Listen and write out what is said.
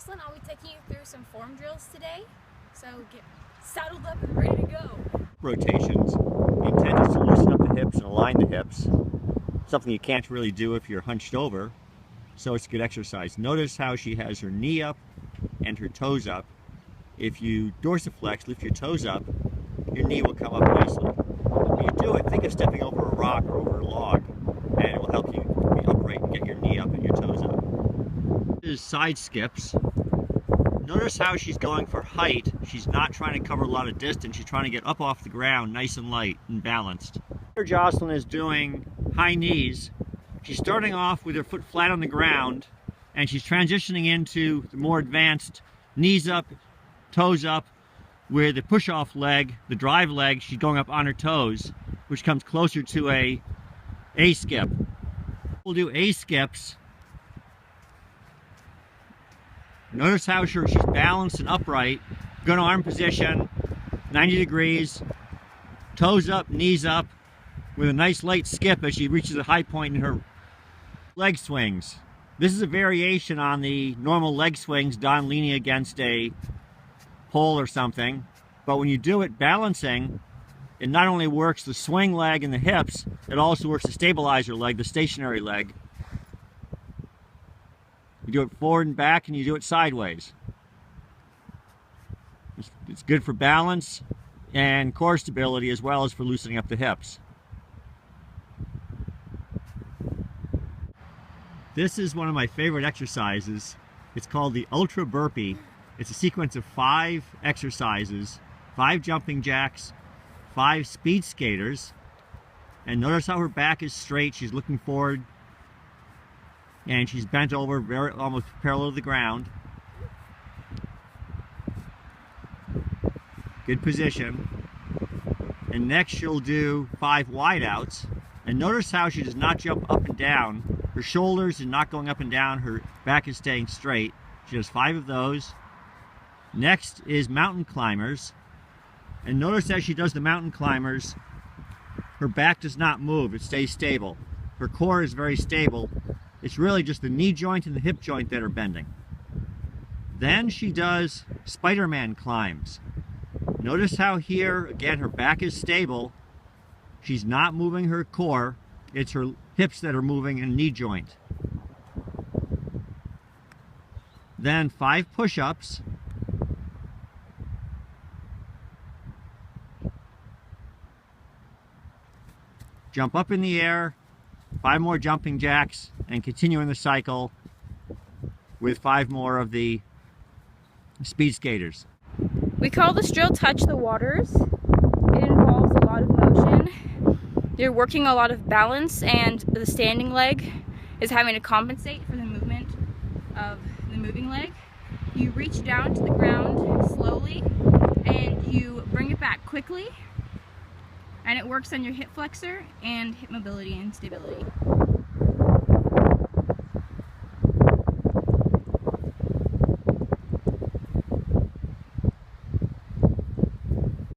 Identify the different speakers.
Speaker 1: Jocelyn. I'll be taking you through some form drills today. So get saddled up and ready to go.
Speaker 2: Rotations. The intent is to loosen up the hips and align the hips. Something you can't really do if you're hunched over. So it's a good exercise. Notice how she has her knee up and her toes up. If you dorsiflex, lift your toes up, your knee will come up nicely. When you do it, think of stepping over a rock or over a log, and it will help you be upright and get your knee up and your toes up. This is side skips. Notice how she's going for height. She's not trying to cover a lot of distance. She's trying to get up off the ground nice and light and balanced. Here Jocelyn is doing high knees. She's starting off with her foot flat on the ground, and she's transitioning into the more advanced knees up, toes up, where the push-off leg, the drive leg, she's going up on her toes, which comes closer to a skip. We'll do A skips. Notice how she's balanced and upright. Good arm position, 90 degrees, toes up, knees up, with a nice light skip as she reaches a high point in her leg swings. This is a variation on the normal leg swings done leaning against a pole or something, but when you do it balancing, it not only works the swing leg and the hips, it also works the stabilizer leg, the stationary leg. You do it forward and back, and you do it sideways. It's good for balance and core stability, as well as for loosening up the hips. This is one of my favorite exercises. It's called the Ultra Burpee. It's a sequence of 5 exercises, 5 jumping jacks, 5 speed skaters. And notice how her back is straight. She's looking forward. And she's bent over, almost parallel to the ground. Good position. And next she'll do 5 wideouts. And notice how she does not jump up and down. Her shoulders are not going up and down. Her back is staying straight. She does 5 of those. Next is mountain climbers. And notice as she does the mountain climbers, her back does not move. It stays stable. Her core is very stable. It's really just the knee joint and the hip joint that are bending. Then she does Spider-Man climbs. Notice how here, again, her back is stable. She's not moving her core. It's her hips that are moving and knee joint. Then 5 push-ups. Jump up in the air, 5 more jumping jacks, and continue in the cycle with 5 more of the speed skaters.
Speaker 1: We call this drill Touch the Waters. It involves a lot of motion. You're working a lot of balance, and the standing leg is having to compensate for the movement of the moving leg. You reach down to the ground slowly and you bring it back quickly, and it works on your hip flexor and hip mobility and stability.